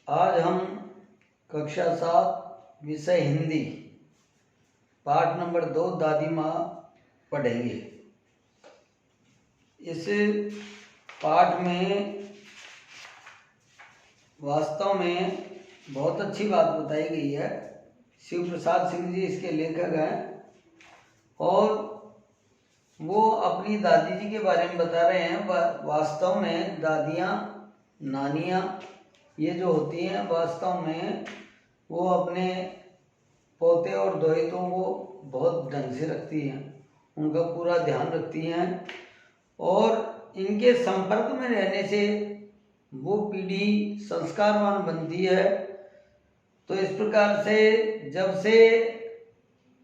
आज हम कक्षा 7 विषय हिंदी पाठ नंबर 2 दादी माँ पढ़ेंगे। इस पाठ में वास्तव में बहुत अच्छी बात बताई गई है। शिव प्रसाद सिंह जी इसके लेखक हैं और वो अपनी दादी जी के बारे में बता रहे हैं। वास्तव में दादियाँ नानियाँ ये जो होती हैं वास्तव में वो अपने पोते और दोहितों को बहुत ढंग से रखती हैं, उनका पूरा ध्यान रखती हैं और इनके संपर्क में रहने से वो पीढ़ी संस्कारवान बनती है। तो इस प्रकार से जब से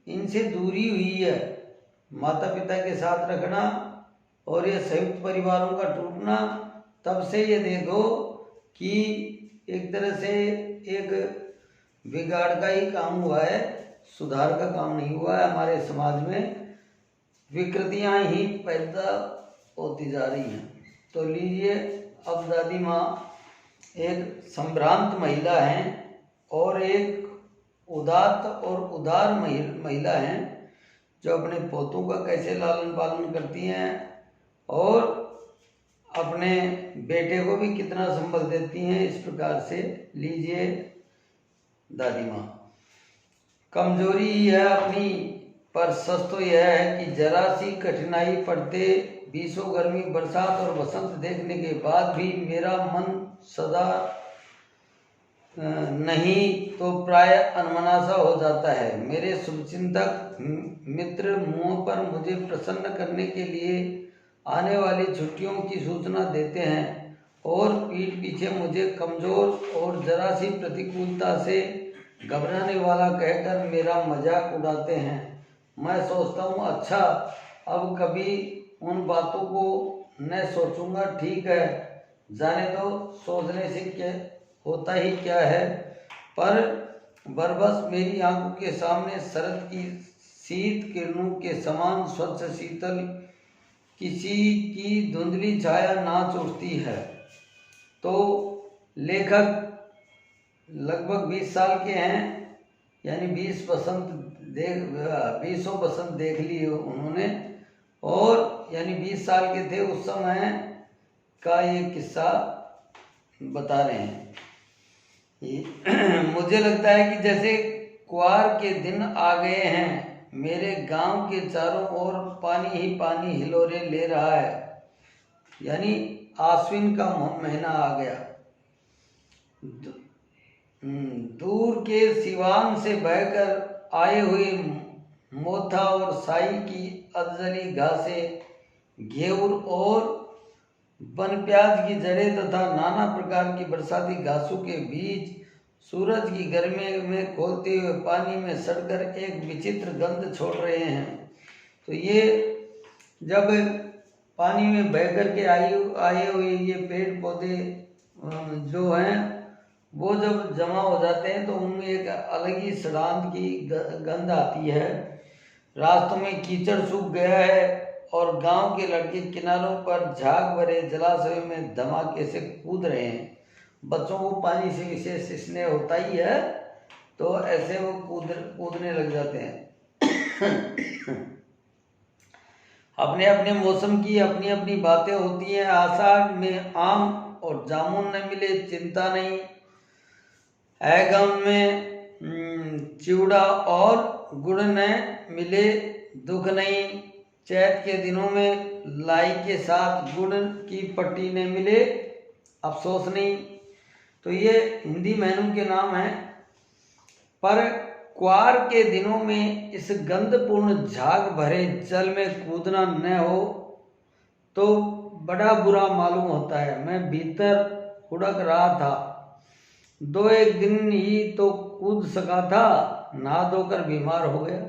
इनसे दूरी हुई है, माता पिता के साथ रखना और ये संयुक्त परिवारों का टूटना, तब से ये देखो कि एक तरह से एक बिगाड़ का ही काम हुआ है, सुधार का काम नहीं हुआ है। हमारे समाज में विकृतियां ही पैदा होती जा रही हैं। तो लीजिए, अब दादी माँ एक संभ्रांत महिला हैं और एक उदात्त और उदार महिला हैं जो अपने पोतों का कैसे लालन पालन करती हैं और अपने बेटे को भी कितना संबल देती हैं। इस प्रकार से लीजिए दादी माँ। कमजोरी ही है अपनी, पर सच तो यह है कि जरा सी कठिनाई पड़ते बीसों गर्मी बरसात और बसंत देखने के बाद भी मेरा मन सदा नहीं तो प्राय अनमना सा हो जाता है। मेरे शुभचिंतक मित्र मुंह पर मुझे प्रसन्न करने के लिए आने वाली छुट्टियों की सूचना देते हैं और पीठ पीछे मुझे कमजोर और जरा सी प्रतिकूलता से घबराने वाला कहकर मेरा मजाक उड़ाते हैं। मैं सोचता हूँ, अच्छा अब कभी उन बातों को न सोचूंगा। ठीक है, जाने दो, सोचने से क्या होता ही क्या है। पर बरबस मेरी आंखों के सामने शरद की शीत किरणों के समान स्वच्छ शीतल किसी की धुंधली छाया नाच उठती है। तो लेखक लगभग 20 साल के हैं, यानी 20 बसंत देख लिए उन्होंने और यानी 20 साल के थे उस समय का ये किस्सा बता रहे हैं। मुझे लगता है कि जैसे कुआर के दिन आ गए हैं। मेरे गांव के चारों ओर पानी ही पानी हिलोरे ले रहा है, यानी आश्विन का महीना आ गया। दूर के सिवान से बहकर आए हुए मोथा और साई की अधजली घासें, घेवर और वन प्याज की जड़ें तथा नाना प्रकार की बरसाती घासों के बीच सूरज की गर्मी में खोलते हुए पानी में सड़कर एक विचित्र गंध छोड़ रहे हैं। तो ये जब पानी में बह कर के आए हुए ये पेड़ पौधे जो हैं वो जब जमा हो जाते हैं तो उनमें एक अलग ही सड़ांध की गंध आती है। रास्तों में कीचड़ सूख गया है और गांव के लड़के किनारों पर झाग भरे जलाशय में धमाके से कूद रहे हैं। बच्चों को पानी से विशेष स्नेह होता ही है, तो ऐसे वो कूदने लग जाते हैं। अपने अपने मौसम की अपनी अपनी बातें होती हैं। आषाढ़ में आम और जामुन न मिले चिंता नहीं, ऐगन में चिवड़ा और गुड़ न मिले दुख नहीं, चैत के दिनों में लाई के साथ गुड़ की पट्टी न मिले अफसोस नहीं। तो ये हिंदी महीनों के नाम हैं। पर कुआर के दिनों में इस गंधपूर्ण झाग भरे जल में कूदना न हो तो बड़ा बुरा मालूम होता है। मैं भीतर हुड़क रहा था, 2-1 दिन ही तो कूद सका था, नहा धोकर बीमार हो गया।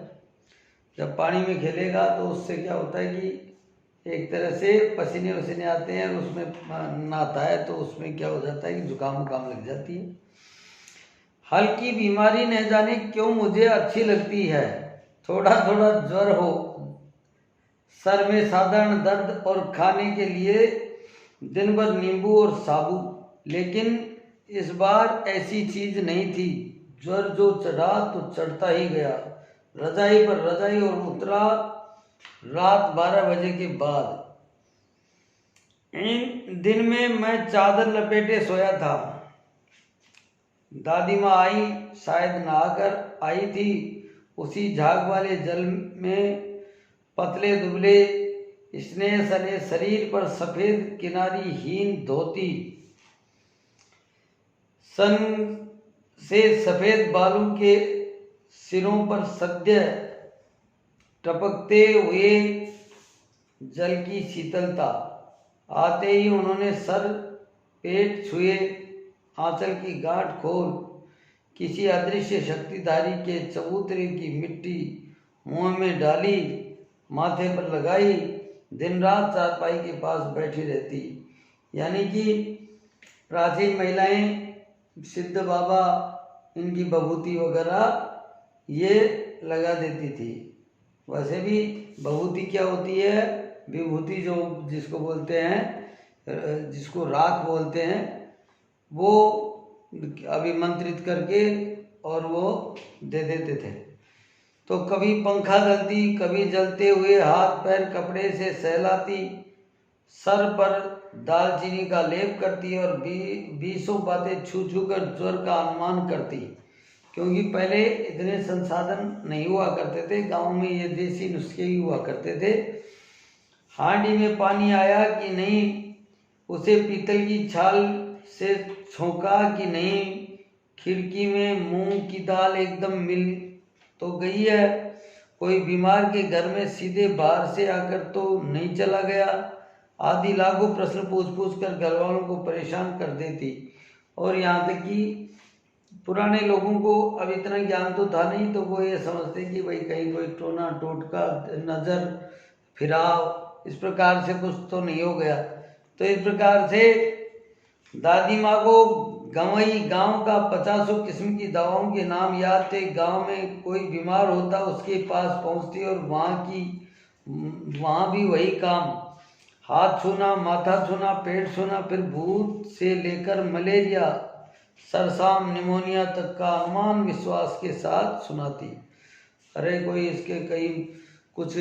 जब पानी में खेलेगा तो उससे क्या होता है कि एक तरह से पसीने वसीने आते हैं और उसमें नहाता है तो उसमें क्या हो जाता है कि जुकाम लग जाती है। हल्की बीमारी न जाने क्यों मुझे अच्छी लगती है। थोड़ा थोड़ा ज्वर हो, सर में साधारण दर्द और खाने के लिए दिन भर नींबू और साबु, लेकिन इस बार ऐसी चीज नहीं थी। ज्वर जो चढ़ा तो चढ़ता ही गया, रजाई पर रजाई, और उतरा रात 12 बजे के बाद। इन दिन में मैं चादर लपेटे सोया था। दादी माँ आई, शायद नहाकर आई थी। उसी झाग वाले जल में पतले दुबले स्नेह सने शरीर पर सफेद किनारी हीन धोती, सन से सफेद बालों के सिरों पर सद्य टपकते हुए जल की शीतलता। आते ही उन्होंने सर पेट छुए, आंचल की गांठ खोल किसी अदृश्य शक्तिधारी के चबूतरे की मिट्टी मुंह में डाली, माथे पर लगाई, दिन रात चारपाई के पास बैठी रहती। यानी कि प्राचीन महिलाएं सिद्ध बाबा इनकी बभूति वगैरह ये लगा देती थी। वैसे भी बभूति क्या होती है, विभूति जो जिसको बोलते हैं, जिसको राख बोलते हैं, वो अभिमंत्रित करके और वो दे देते थे। तो कभी पंखा जलती, कभी जलते हुए हाथ पैर कपड़े से सहलाती, सर पर दालचीनी का लेप करती और बीसों बातें छू छू कर ज्वर का अनुमान करती। क्योंकि पहले इतने संसाधन नहीं हुआ करते थे, गांव में ये देसी नुस्खे ही हुआ करते थे। हांडी में पानी आया कि नहीं, उसे पीतल की छाल से छोंका कि नहीं, खिड़की में मूंग की दाल एकदम मिल तो गई है, कोई बीमार के घर में सीधे बाहर से आकर तो नहीं चला गया, आदि लाखों प्रश्न पूछ कर घर वालों को परेशान कर देती। और यहाँ तक कि पुराने लोगों को अब इतना ज्ञान तो था नहीं, तो वो ये समझते कि भाई कहीं कोई टोना टोटका नजर फिराव इस प्रकार से कुछ तो नहीं हो गया। तो इस प्रकार से दादी माँ को गंवई गांव का 50 किस्म की दवाओं के नाम याद थे। गांव में कोई बीमार होता उसके पास पहुंचती और वहाँ भी वही काम, हाथ छूना, माथा छूना, पेट छूना, फिर भूत से लेकर मलेरिया, सरसाम, निमोनिया तक का अनुमान विश्वास के साथ सुनाती। अरे कोई इसके कहीं कुछ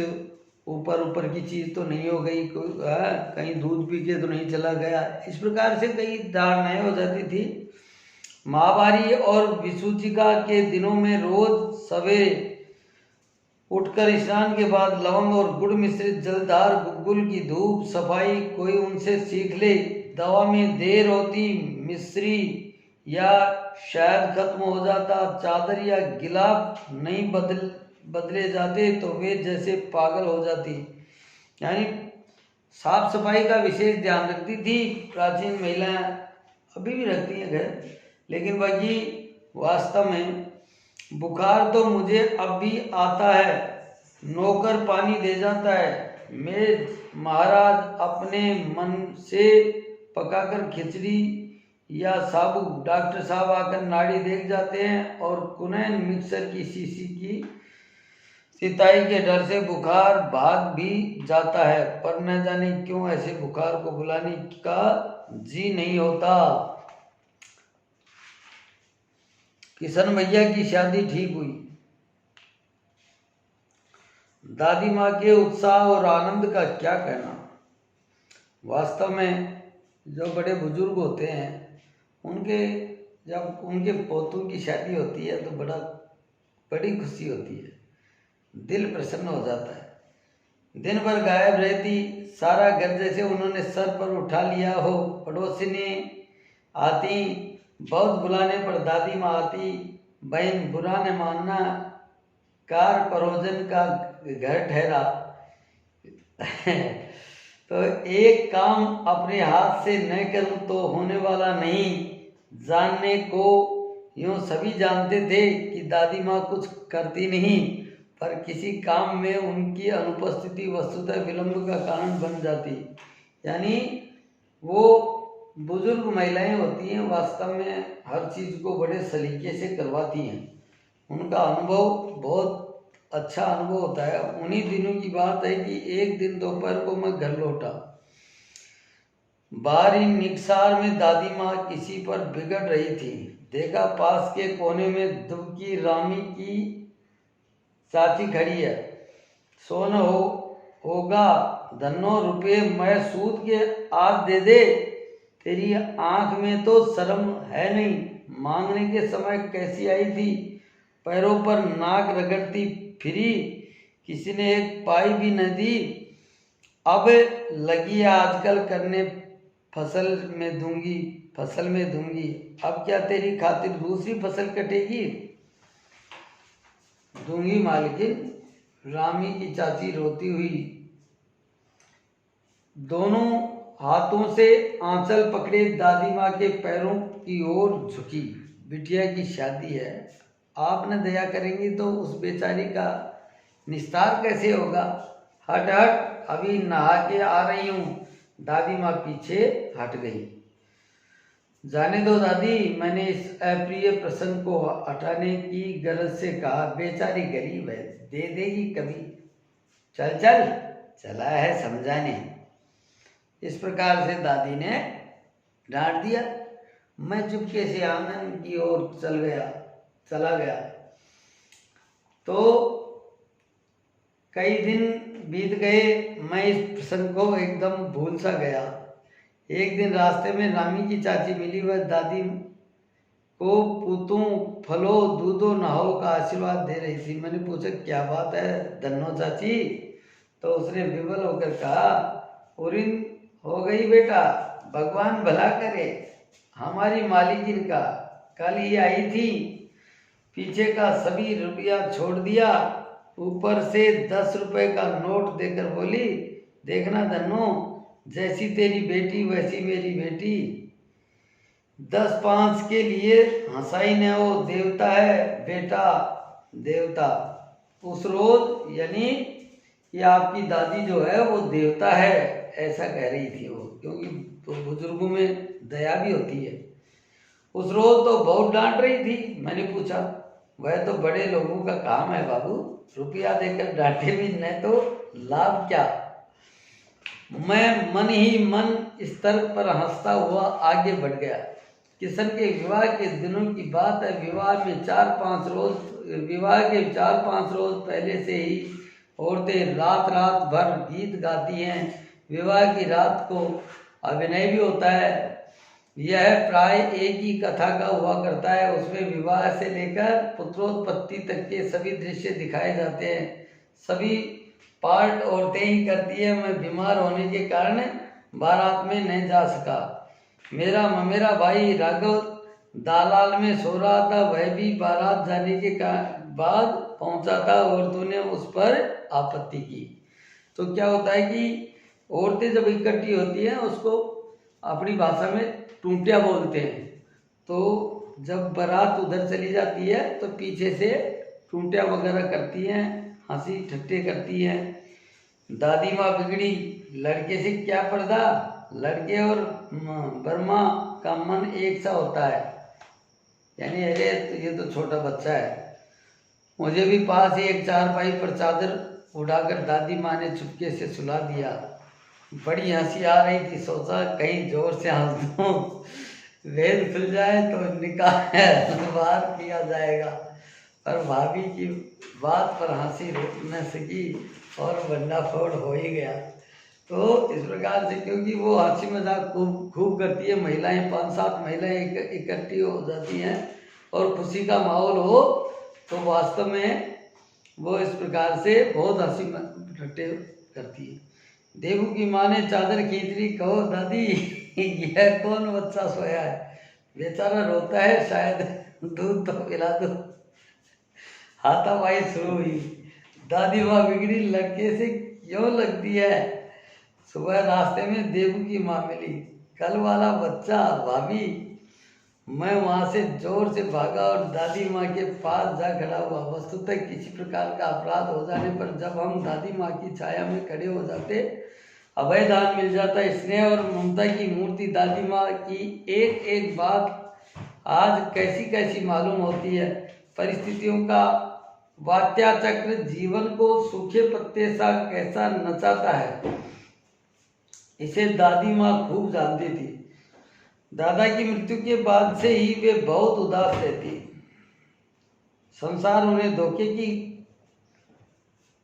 ऊपर की चीज तो नहीं हो गई, कहीं दूध पी के तो नहीं चला गया, इस प्रकार से कई धारणाएं हो जाती थी। महावारी और विसूचिका के दिनों में रोज सवेरे उठकर स्नान के बाद लवंग और गुड़ मिश्रित जलधार, गुग्गुल की धूप, सफाई कोई उनसे सीख ले। दवा में देर होती, मिश्री या शायद खत्म हो जाता, चादर या गिलाफ नहीं बदले जाते तो वे जैसे पागल हो जाती। यानी साफ सफाई का विशेष ध्यान रखती थी प्राचीन महिलाएं, अभी भी रखती हैं घर। लेकिन बाकी वास्तव में बुखार तो मुझे अब भी आता है, नौकर पानी दे जाता है, मेज महाराज अपने मन से पकाकर खिचड़ी या साबू, डॉक्टर साहब आकर नाड़ी देख जाते हैं, और कुनैन मिक्सर की शीशी की सिताई के डर से बुखार भाग भी जाता है। पर न जाने क्यों ऐसे बुखार को बुलाने का जी नहीं होता। किशन भैया की शादी ठीक हुई। दादी माँ के उत्साह और आनंद का क्या कहना। वास्तव में जो बड़े बुजुर्ग होते हैं जब उनके पोतों की शादी होती है तो बड़ी खुशी होती है, दिल प्रसन्न हो जाता है। दिन भर गायब रहती, सारा घर जैसे उन्होंने सर पर उठा लिया हो। पड़ोसिनी आती, बहुत बुलाने पर दादी माँ आती, बहन बुरा न मानना, कार परोजन का घर ठहरा। तो एक काम अपने हाथ से न करूं तो होने वाला नहीं, जानने को यूं सभी जानते थे कि दादी माँ कुछ करती नहीं, पर किसी काम में उनकी अनुपस्थिति वस्तुतः विलंब का कारण बन जाती। यानी वो बुजुर्ग महिलाएं होती हैं, वास्तव में हर चीज को बड़े सलीके से करवाती हैं। उनका अनुभव बहुत अच्छा अनुभव होता है। उन्हीं दिनों की बात है कि एक दिन दोपहर को मैं घर लौटा, बाहरी निकसार में दादी माँ किसी पर बिगड़ रही थी। देखा पास के कोने में दुबकी रामी की चाची खड़ी है। सोन होगा धन्नो रुपये मैं सूद के आज दे दे। तेरी आंख में तो शर्म है नहीं। मांगने के समय कैसी आई थी, पैरों पर नाक रगड़ती फिरी, किसी ने एक पाई भी न दी। अब लगी है आजकल करने फसल में दूंगी। अब क्या तेरी खातिर दूसरी फसल कटेगी? दूंगी मालकिन, रामी की चाची रोती हुई दोनों हाथों से आंचल पकड़े दादी माँ के पैरों की ओर झुकी। बिटिया की शादी है, आप न दया करेंगी तो उस बेचारी का निस्तार कैसे होगा? हट हट, अभी नहा के आ रही हूँ। दादी माँ पीछे हट गई। जाने दो दादी, मैंने इस अप्रिय प्रसंग को हटाने की गरज से कहा। बेचारी गरीब है, दे देगी कभी। चल चल, चला है समझाने। इस प्रकार से दादी ने डांट दिया। मैं चुपके से आंगन की ओर चला गया। तो कई दिन बीत गए, मैं इस प्रसंग को एकदम भूल सा गया। एक दिन रास्ते में रामी की चाची मिली। वह दादी को पूतों फलो दूधो नहाओ का आशीर्वाद दे रही थी। मैंने पूछा क्या बात है धन्नो चाची? तो उसने विवल होकर कहा, उरिन हो गई बेटा, भगवान भला करे। हमारी मालिकिन का कल ही आई थी, पीछे का सभी रुपया छोड़ दिया, ऊपर से 10 रुपए का नोट देकर बोली, देखना धन्नो, जैसी तेरी बेटी वैसी मेरी बेटी। 10-5 के लिए हंसाई न हो, देवता है बेटा, देवता। उस रोज यानी ये आपकी दादी जो है वो देवता है, ऐसा कह रही थी वो, क्योंकि तो बुजुर्गों में दया भी होती है। उस रोज तो बहुत डांट रही थी। मैंने पूछा, वह तो बड़े लोगों का काम है बाबू, रुपया देकर डांटे भी न तो लाभ क्या? मैं मन ही मन इस तर्क पर हंसता हुआ आगे बढ़ गया। किशन के विवाह के दिनों की बात है। विवाह के 4-5 रोज पहले से ही औरतें रात भर गीत गाती हैं। विवाह की रात को अभिनय भी होता है। यह प्राय एक ही कथा का हुआ करता है। उसमें विवाह से लेकर पुत्रोत्पत्ति तक के सभी दृश्य दिखाए जाते हैं। सभी पार्ट औरतें ही करती है। मैं बीमार होने के कारण बारात में नहीं जा सका। मेरा ममेरा भाई राघव दालाल में सो रहा था। वह भी बारात जाने के बाद पहुंचा था। औरतों ने उस पर आपत्ति की। तो क्या होता है कि औरतें जब इकट्ठी होती हैं उसको अपनी भाषा में टूंटिया बोलते हैं। तो जब बारात उधर चली जाती है तो पीछे से टूंटिया वगैरह करती हैं, हंसी ठट्टे करती हैं। दादी माँ बिगड़ी, लड़के से क्या पर्दा, लड़के और बर्मा का मन एक सा होता है। यानी अरे तो ये तो छोटा बच्चा है। मुझे भी पास ही एक चारपाई पर चादर उड़ाकर दादी माँ ने चुपके से सुला दिया। बड़ी हंसी आ रही थी। सोचा कहीं जोर से हंस दूं, वेद खुल जाए तो निकाह बाहर किया जाएगा। पर भाभी की बात पर हंसी रुक न सकी और भंडाफोड़ हो ही गया। तो इस प्रकार से, क्योंकि वो हंसी मजाक खूब करती है, महिलाएं 5-7 महिलाएं इकट्ठी हो जाती हैं और खुशी का माहौल हो तो वास्तव में वो इस प्रकार से बहुत हंसी ठट्टे करती है। देवू की माँ ने चादर खींच ली। कहो दादी, यह कौन बच्चा सोया है? बेचारा रोता है, शायद दूध तो पिला दो। हाथापाई शुरू हुई। दादी माँ बिगड़ी, लड़के से क्यों लगती है? सुबह रास्ते में देवू की माँ मिली। कल वाला बच्चा भाभी। मैं वहाँ से जोर से भागा और दादी माँ के पास जा खड़ा हुआ। वस्तुतः किसी प्रकार का अपराध हो जाने पर जब हम दादी माँ की छाया में खड़े हो जाते, अभय दान मिल जाता। स्नेह और ममता की मूर्ति दादी माँ की एक एक बात आज कैसी कैसी मालूम होती है। परिस्थितियों का वात्या चक्र जीवन को सूखे पत्ते सा कैसा नचाता है। इसे दादी माँ खूब जानती थी। दादा की मृत्यु के बाद से ही वे बहुत उदास रहती। संसार उन्हें धोखे की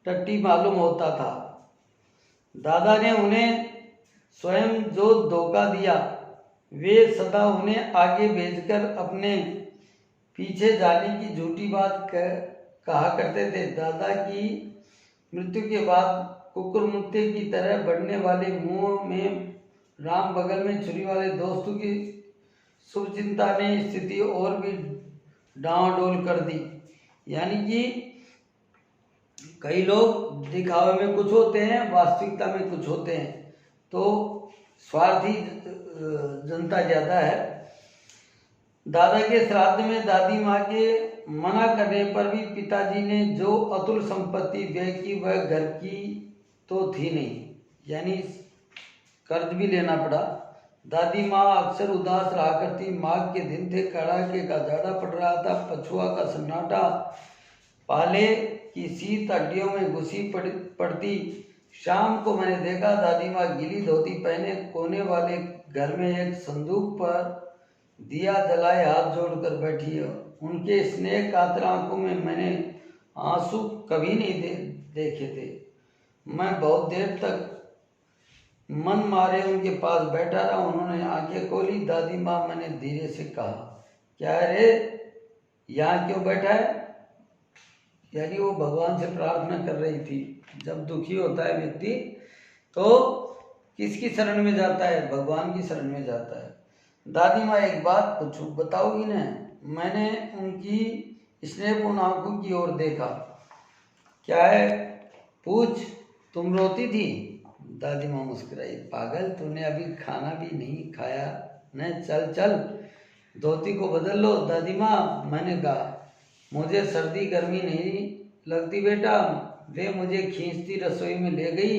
टट्टी मालूम होता था। दादा ने उन्हें स्वयं जो धोखा दिया, वे सदा उन्हें आगे भेजकर अपने पीछे जाने की झूठी बात कहा करते थे। दादा की मृत्यु के बाद कुकुरमुत्ते की तरह बढ़ने वाले मुंह में राम बगल में छुरी वाले दोस्तों की शुभचिंता ने स्थिति और भी डांवाडोल कर दी। यानी कि कई लोग दिखावे में कुछ होते हैं, वास्तविकता में कुछ होते हैं, तो स्वार्थी जनता ज़्यादा है। दादा के श्राद्ध में दादी माँ के मना करने पर भी पिताजी ने जो अतुल संपत्ति व्यय की वह घर की तो थी नहीं, यानी कर्ज भी लेना पड़ा। दादी माँ अक्सर उदास रहा करती। माघ के दिन थे, कड़ाके का जाड़ा पड़ रहा था, पछुआ का सन्नाटा पाले की शीत हड्डियों में घुसी पड़ती। शाम को मैंने देखा दादी माँ गीली धोती पहने कोने वाले घर में एक संदूक पर दिया जलाए हाथ जोड़कर बैठी है। उनके स्नेह कातर आंखों में मैंने आंसू कभी नहीं देखे थे। मैं बहुत देर तक मन मारे उनके पास बैठा रहा। उन्होंने आंखें खोली। दादी माँ, मैंने धीरे से कहा, क्या रे, यहाँ क्यों बैठा है? यानी वो भगवान से प्रार्थना कर रही थी। जब दुखी होता है व्यक्ति तो किसकी शरण में जाता है? भगवान की शरण में जाता है। दादी माँ, एक बात पूछूं, बताओगी ना? मैंने उनकी स्नेहपूर्ण आंखों की ओर देखा। क्या है? पूछ। तुम रोती थी? दादी माँ मुस्कुराई। पागल, तूने अभी खाना भी नहीं खाया न? चल चल धोती को बदल लो। दादी माँ, मैंने कहा, मुझे सर्दी गर्मी नहीं लगती बेटा। वे मुझे खींचती रसोई में ले गई।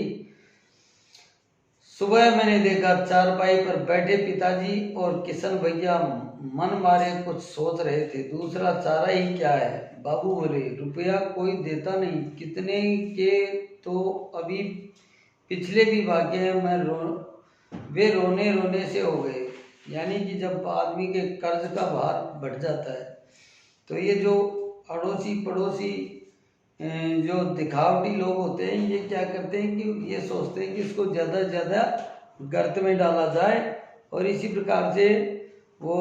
सुबह मैंने देखा चारपाई पर बैठे पिताजी और किशन भैया मन मारे कुछ सोच रहे थे। दूसरा चारा ही क्या है? बाबू बोले, रुपया कोई देता नहीं। कितने के तो अभी पिछले भी भाग्य हैं। वे रोने रोने से हो गए। यानी कि जब आदमी के कर्ज का भार बढ़ जाता है तो ये जो अड़ोसी पड़ोसी जो दिखावटी लोग होते हैं, ये क्या करते हैं कि ये सोचते हैं कि इसको ज़्यादा से ज़्यादा गर्त में डाला जाए, और इसी प्रकार से वो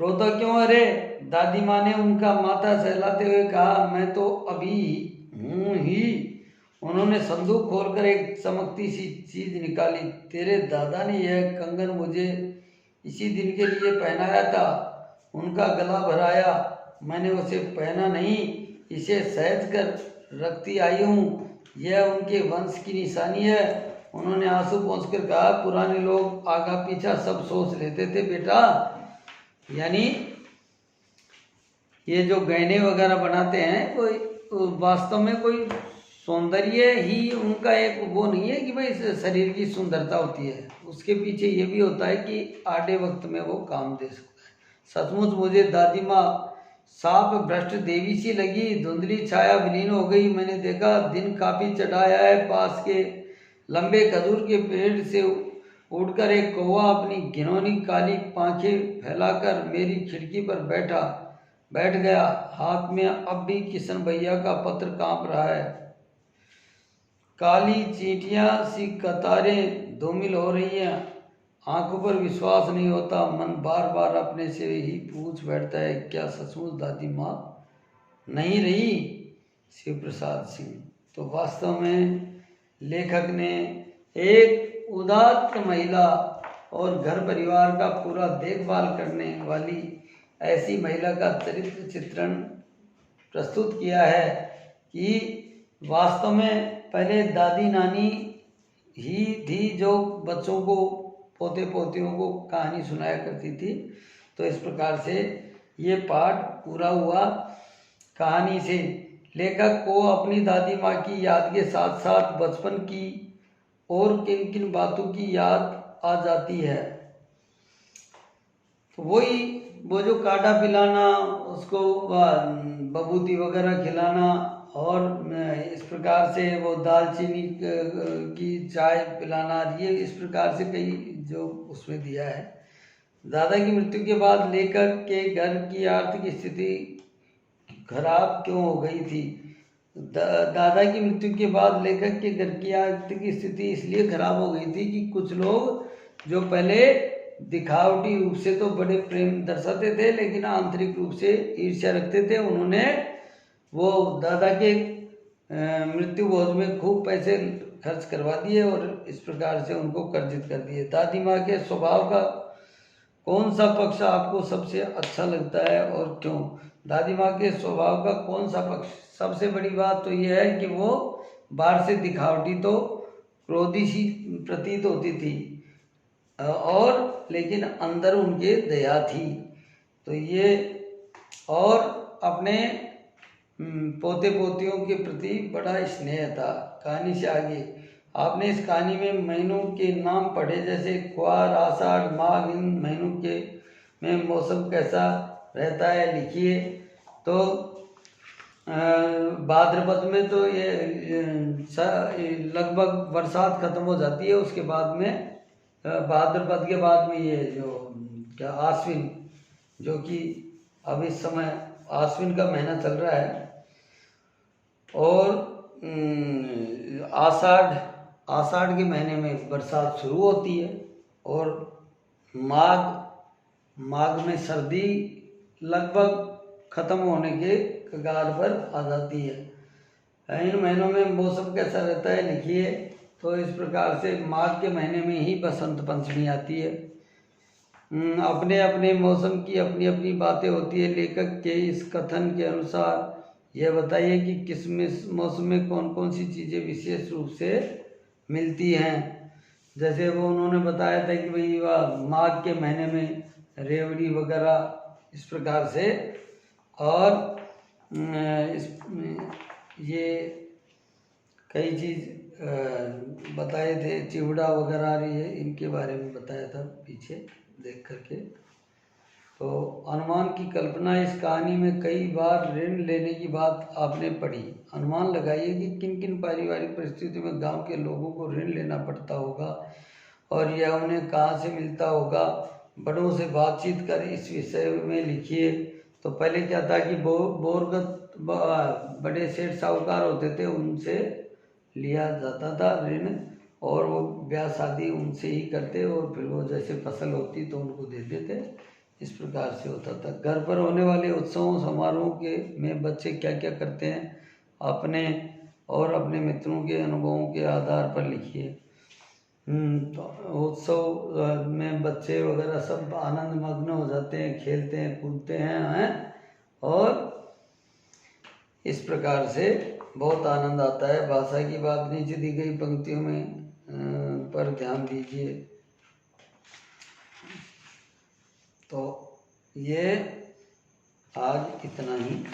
रोता क्यों? अरे, दादी माँ ने उनका माथा सहलाते हुए कहा, मैं तो अभी हूँ ही। उन्होंने संदूक खोलकर एक चमकती सी चीज निकाली। तेरे दादा ने यह कंगन मुझे इसी दिन के लिए पहनाया था। उनका गला भराया। मैंने उसे पहना नहीं, इसे सहेज कर रखती आई हूँ। यह उनके वंश की निशानी है। उन्होंने आंसू पोंछकर कहा, पुराने लोग आगा पीछा सब सोच लेते थे बेटा। यानी ये जो गहने वगैरह बनाते हैं, कोई वास्तव में कोई सौंदर्य ही उनका एक वो नहीं है कि भाई शरीर की सुंदरता होती है। उसके पीछे ये भी होता है कि आधे वक्त में वो काम दे सकता है। सचमुच मुझे दादी माँ साफ भ्रष्ट देवी सी लगी। धुंधली छाया विलीन हो गई। मैंने देखा दिन काफी चढ़ाया है। पास के लंबे खजूर के पेड़ से उड़कर एक कौवा अपनी घिनौनी काली पांखें फैलाकर मेरी खिड़की पर बैठ गया। हाथ में अब भी किशन भैया का पत्र कांप रहा है। काली चींटियां सी कतारें धूमिल हो रही हैं। आंखों पर विश्वास नहीं होता। मन बार बार अपने से ही पूछ बैठता है, क्या सचमुच दादी माँ नहीं रही? शिव प्रसाद सिंह। तो वास्तव में लेखक ने एक उदात्त महिला और घर परिवार का पूरा देखभाल करने वाली ऐसी महिला का चरित्र चित्रण प्रस्तुत किया है कि वास्तव में पहले दादी नानी ही थी जो बच्चों को, पोते पोतियों को कहानी सुनाया करती थी। तो इस प्रकार से ये पाठ पूरा हुआ कहानी से। लेखक को अपनी दादी माँ की याद के साथ साथ बचपन की और किन किन बातों की याद आ जाती है। तो वो जो काढ़ा पिलाना, उसको बबूती वगैरह खिलाना, और इस प्रकार से वो दालचीनी की चाय पिलाना, ये इस प्रकार से कई जो उसमें दिया है। दादा की मृत्यु के बाद लेखक के घर की आर्थिक स्थिति खराब क्यों हो गई थी? दादा की मृत्यु के बाद लेखक के घर की आर्थिक स्थिति इसलिए खराब हो गई थी कि कुछ लोग जो पहले दिखावटी रूप से तो बड़े प्रेम दर्शाते थे, लेकिन आंतरिक रूप से ईर्ष्या रखते थे, उन्होंने वो दादा के मृत्यु भोज में खूब पैसे खर्च करवा दिए और इस प्रकार से उनको कर्जित कर दिए। दादी माँ के स्वभाव का कौन सा पक्ष आपको सबसे अच्छा लगता है और क्यों? दादी माँ के स्वभाव का कौन सा पक्ष? सबसे बड़ी बात तो यह है कि वो बाहर से दिखावटी तो क्रोधी सी प्रतीत होती थी और लेकिन अंदर उनके दया थी। तो ये और अपने पोते पोतियों के प्रति बड़ा स्नेह था। कहानी से आगे आपने इस कहानी में महीनों के नाम पढ़े, जैसे क्वार, आषाढ़, माघ, इन महीनों के में मौसम कैसा रहता है लिखिए। तो भाद्रपद में तो ये लगभग बरसात खत्म हो जाती है, उसके बाद में भाद्रपद के बाद में ये जो क्या आश्विन, जो कि अब इस समय आश्विन का महीना चल रहा है, और आषाढ़ के महीने में बरसात शुरू होती है और माघ में सर्दी लगभग खत्म होने के कगार पर आ जाती है। इन महीनों में मौसम कैसा रहता है लिखिए। तो इस प्रकार से माघ के महीने में ही बसंत पंचमी आती है। अपने अपने मौसम की अपनी अपनी बातें होती है। लेखक के इस कथन के अनुसार यह बताइए कि किस मौसम में कौन कौन सी चीज़ें विशेष रूप से मिलती हैं। जैसे वो उन्होंने बताया था कि भाई वह माघ के महीने में रेवड़ी वगैरह इस प्रकार से, और ये कई चीज़ बताए थे, चिवड़ा वगैरह ये इनके बारे में बताया था पीछे देख करके। तो अनुमान की कल्पना, इस कहानी में कई बार ऋण लेने की बात आपने पढ़ी। अनुमान लगाइए कि किन किन पारिवारिक परिस्थितियों में गांव के लोगों को ऋण लेना पड़ता होगा और यह उन्हें कहाँ से मिलता होगा। बड़ों से बातचीत कर इस विषय में लिखिए। तो पहले क्या था कि बोरगत बड़े सेठ साहूकार होते थे, उनसे लिया जाता था ऋण, और वो ब्याह शादी उनसे ही करते और फिर वो जैसे फसल होती तो उनको दे देते। इस प्रकार से होता था। घर पर होने वाले उत्सवों समारोह के में बच्चे क्या क्या करते हैं, अपने और अपने मित्रों के अनुभवों के आधार पर लिखिए। तो उत्सव में बच्चे वगैरह सब आनंद मग्न हो जाते हैं, खेलते हैं, कूदते हैं और इस प्रकार से बहुत आनंद आता है। भाषा की बात नीचे दी गई पंक्तियों में पर ध्यान दीजिए। तो ये आज इतना ही।